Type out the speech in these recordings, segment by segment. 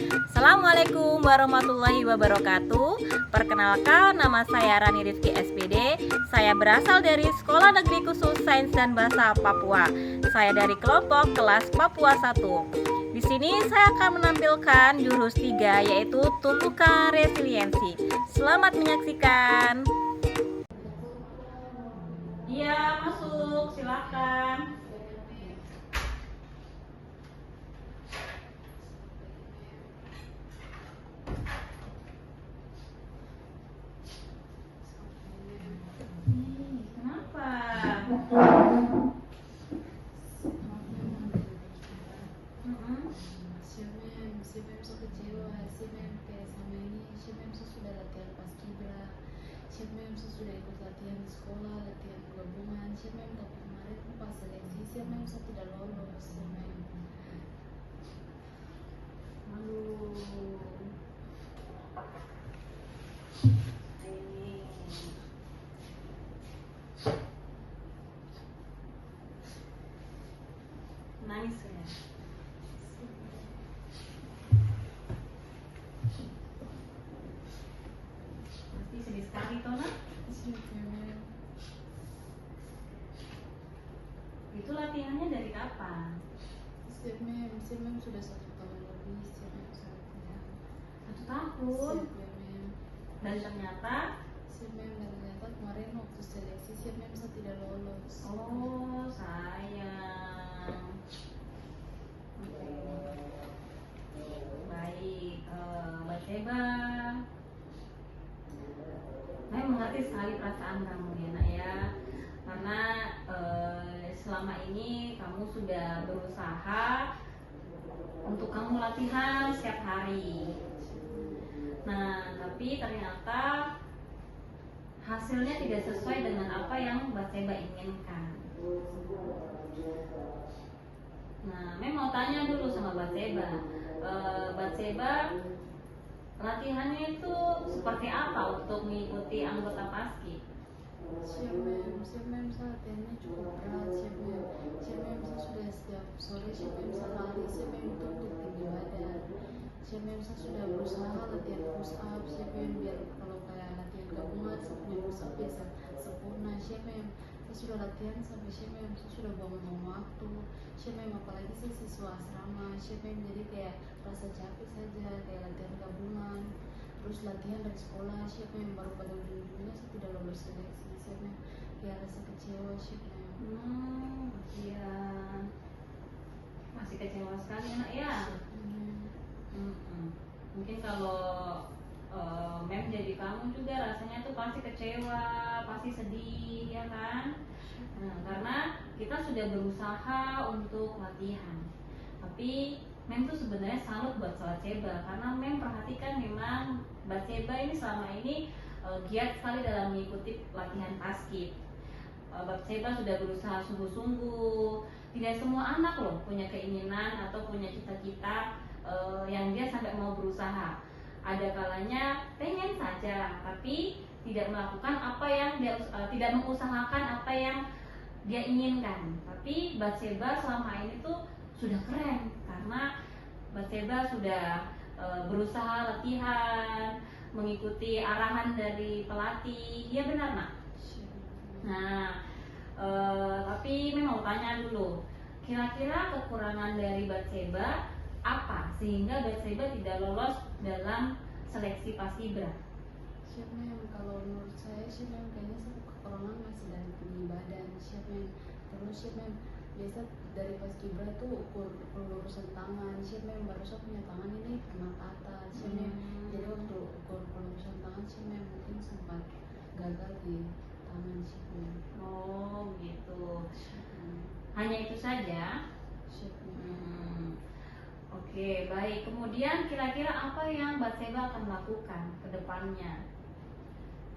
Assalamualaikum warahmatullahi wabarakatuh. Perkenalkan, nama saya Rani Rifki SPD. Saya berasal dari Sekolah Negeri Khusus Sains dan Bahasa Papua. Saya dari kelompok kelas Papua 1. Di sini saya akan menampilkan jurus 3, yaitu tumbuhkan resiliensi. Selamat menyaksikan. Iya, masuk, silakan. Kenapa? Siapa yang so kecewa, siapa yang kayak sama ini, siapa yang sudah latihan paskibra, siapa yang sudah ikut latihan di sekolah, latihan gabungan, siapa yang dapat kemarin pas seleksi, siapa yang tidak lolos, siapa yang Nangis ya? Pasti sedih sekali toh, nak? Itu latihannya dari kapan? siapa yang sudah 1 tahun lebih, siapa yang sudah latihan 1 tahun. Dan ternyata kemarin waktu seleksi siapa yang tidak lolos. oh, sayang. Oke. Baik, Mbak Seba. Saya mengerti sekali perasaan kamu ya, nak ya. Karena selama ini kamu sudah berusaha untuk kamu latihan setiap hari. Nah, tapi ternyata hasilnya tidak sesuai dengan apa yang Mbak Seba inginkan. Nah, memang mau tanya dulu sama Mbak Seba. Mbak Seba, latihannya itu seperti apa untuk mengikuti anggota Paski? Siapa yang latihannya cukup berat, siapa yang sudah setiap sore, siapa yang lari, siapa yang untuk tinggi badan, siapa yang sudah berusaha latihan push up, siapa yang biar kalau kayak latihan gabungan punya push up biasa sempurna, siapa yang sudah latihan sampai siapa yang sudah buang waktu, siapa yang apalagi siswa asrama, siapa yang jadi kayak rasa capek saja kayak latihan gabungan, terus latihan dari sekolah, siapa yang baru pada ujung-ujungnya tidak lolos seleksi, siapa yang kayak rasa kecewa, siapa yang Iya, masih kecewa sekali nak ya. Mungkin kalau Mem jadi kamu juga rasanya tuh pasti kecewa, pasti sedih ya kan. Karena kita sudah berusaha untuk latihan, tapi Mem tuh sebenarnya salut buat Mbak Seba karena Mem perhatikan memang Mbak Seba ini selama ini giat sekali dalam mengikuti latihan paskib. Mbak Seba sudah berusaha sungguh-sungguh. Tidak semua anak loh punya keinginan atau punya cita-cita yang dia sampai mau berusaha. Ada kalanya pengen saja, tapi tidak melakukan apa yang dia tidak mengusahakan apa yang dia inginkan. Tapi Mbak Seba selama ini tuh sudah keren karena Mbak Seba sudah berusaha latihan, mengikuti arahan dari pelatih. Iya benar nak? Nah, tapi memang tanya dulu, kira-kira kekurangan dari Mbak Seba apa sehingga Mbak Seba tidak lolos dalam seleksi paskibra? Siapa yang kalau menurut saya siapa yang kayaknya satu kekurangan masih dari tinggi badan, siapa yang terus siapa yang biasa dari paskibra tuh ukur lurusan tangan, siapa yang baru punya tangan ini kena patah, siapa yang jadi waktu ukur lurusan tangan siapa yang mungkin sempat gagal di tangan siapa yang Oh gitu. Hanya itu saja. Oke, baik. Kemudian kira-kira apa yang Mbak Seba akan lakukan ke depannya?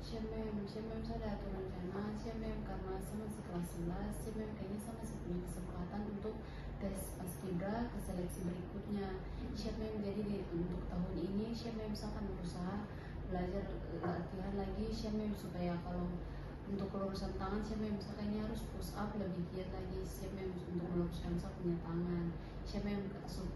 siapa yang saya ada rencana, siapa yang karena saya masih kelas 11, siapa yang kayaknya saya masih punya kesempatan untuk tes paskibra ke seleksi berikutnya, siapa yang jadi untuk tahun ini, siapa yang misalkan berusaha belajar latihan lagi, siapa yang supaya kalau untuk kelulusan tangan siapa yang misalkan ini harus push up lebih giat lagi, siapa yang untuk meluruskan saya punya tangan, siapa yang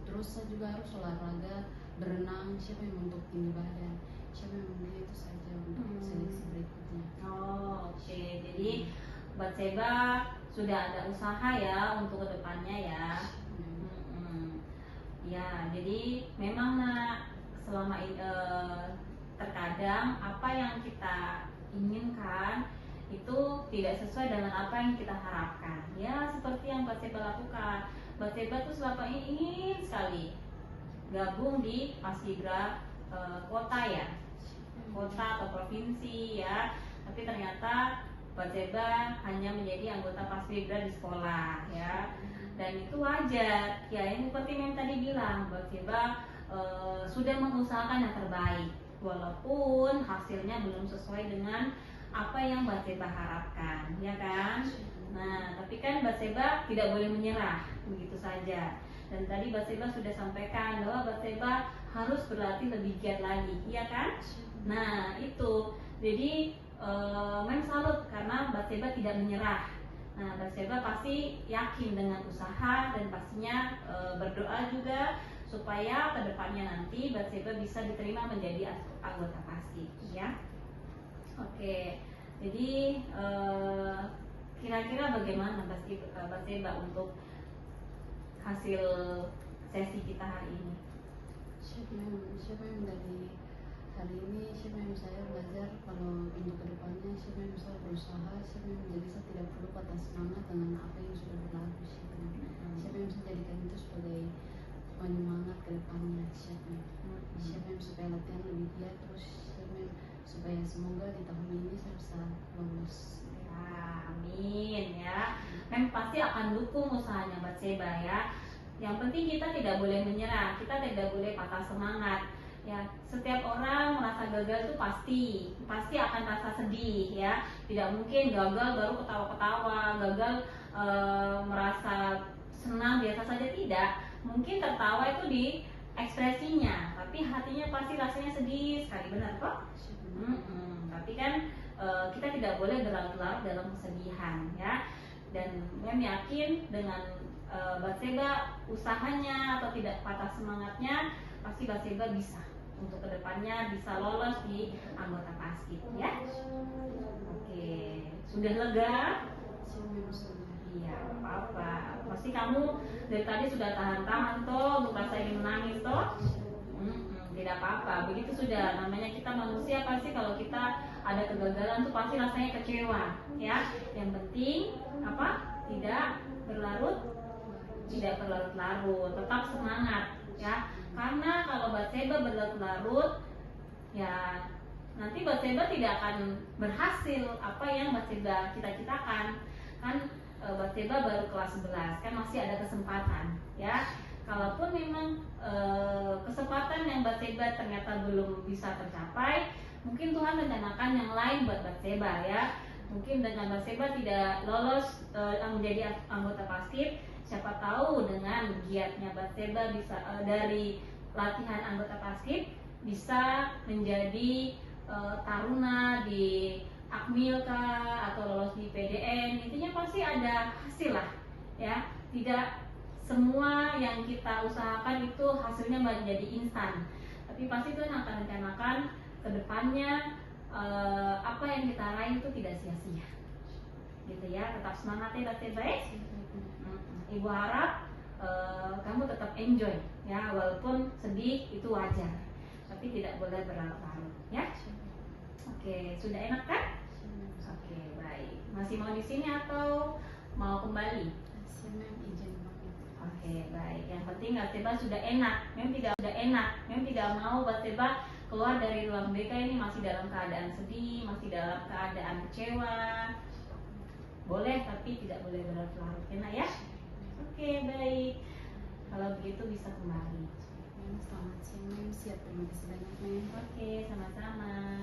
terus saya juga harus olahraga berenang, siapa yang untuk tinggi badan, siapa yang itu saja untuk seleksi berikutnya. Oh, oke. Jadi Batseba sudah ada usaha ya untuk kedepannya ya. Ya, jadi memang selama terkadang apa yang kita inginkan itu tidak sesuai dengan apa yang kita harapkan. Ya, seperti yang Batseba lakukan. Batseba tuh selama ini ingin sekali gabung di Paskibra kota ya, kota atau provinsi ya. Tapi ternyata Batseba hanya menjadi anggota Paskibra di sekolah ya. Dan itu wajar ya, yang seperti yang tadi bilang, Batseba sudah mengusahakan yang terbaik walaupun hasilnya belum sesuai dengan apa yang Batseba harapkan, ya kan? Nah, tapi kan Batseba tidak boleh menyerah begitu saja. Dan tadi Batseba sudah sampaikan bahwa Batseba harus berlatih lebih giat lagi, iya kan? Nah, itu. Jadi Mem salut karena Batseba tidak menyerah. Nah, Batseba pasti yakin dengan usaha dan pastinya berdoa juga supaya kedepannya nanti Batseba bisa diterima menjadi anggota Paskib, ya. Oke, jadi kira-kira bagaimana Batseba untuk hasil sesi kita hari ini? Siapa yang dari hari ini, siapa yang saya belajar kalau untuk kedepannya, siapa yang saya berusaha, siapa yang menjadi saya tidak perlu patah semangat dengan apa yang sudah berlalu, siapa yang saya jadikan itu sebagai penyemangat kedepannya, siapa yang supaya latihan lebih giat, terus siapa yang supaya semoga di tahun ini saya bisa lolos. Ya, amin ya. Mem pasti akan dukung usahanya Batseba ya. Yang penting kita tidak boleh menyerah, kita tidak boleh patah semangat. Ya, setiap orang merasa gagal itu pasti akan rasa sedih ya. Tidak mungkin gagal baru ketawa-ketawa, gagal merasa senang biasa saja, tidak. Mungkin tertawa itu di ekspresinya, tapi hatinya pasti rasanya sedih sekali, benar kok? Tapi kan kita tidak boleh berlarut-larut dalam kesedihan ya. Dan Mem yakin dengan Batseba usahanya atau tidak patah semangatnya, pasti Batseba bisa untuk kedepannya bisa lolos di anggota Paskib ya. Oke, sudah lega? Iya, apa-apa. Pasti kamu dari tadi sudah tahan-tahan toh, untuk rasa ingin menangis toh. Tidak apa-apa. Begitu sudah, namanya kita manusia, pasti kalau kita ada kegagalan tuh pasti rasanya kecewa ya. Yang penting apa? Tidak berlarut-larut, tetap semangat ya. Karena kalau Batseba berlarut-larut ya nanti Batseba tidak akan berhasil apa yang Batseba cita-citakan. Kan Batseba baru kelas 11, kan masih ada kesempatan ya. Kalaupun memang kesempatan yang Batseba ternyata belum bisa tercapai, mungkin Tuhan rencanakan yang lain buat Batseba ya. Mungkin dengan Batseba tidak lolos menjadi anggota Paskib, siapa tahu dengan giatnya Batseba bisa dari latihan anggota Paskib bisa menjadi taruna di Akmil kah, atau lolos di PDN. Intinya pasti ada hasil lah ya. Tidak semua yang kita usahakan itu hasilnya menjadi instan, tapi pasti Tuhan akan rencanakan kedepannya apa yang kita raih itu tidak sia-sia gitu ya. Tetap semangat ya Batseba. Ibu harap kamu tetap enjoy ya, walaupun sedih itu wajar, tapi tidak boleh berlarut-larut ya. Oke, sudah enak kan? Oke, baik. Masih mau di sini atau mau kembali? Oke, baik. Yang penting Batseba sudah enak. Mem tidak mau Batseba keluar dari ruang BK ini masih dalam keadaan sedih, masih dalam keadaan kecewa. Boleh, tapi tidak boleh berlarut-larut, enak ya? Oke, baik. Kalau begitu bisa kembali. Selamat siang, Mem. Siap, terima kasih banyak, Mem. Oke, sama-sama.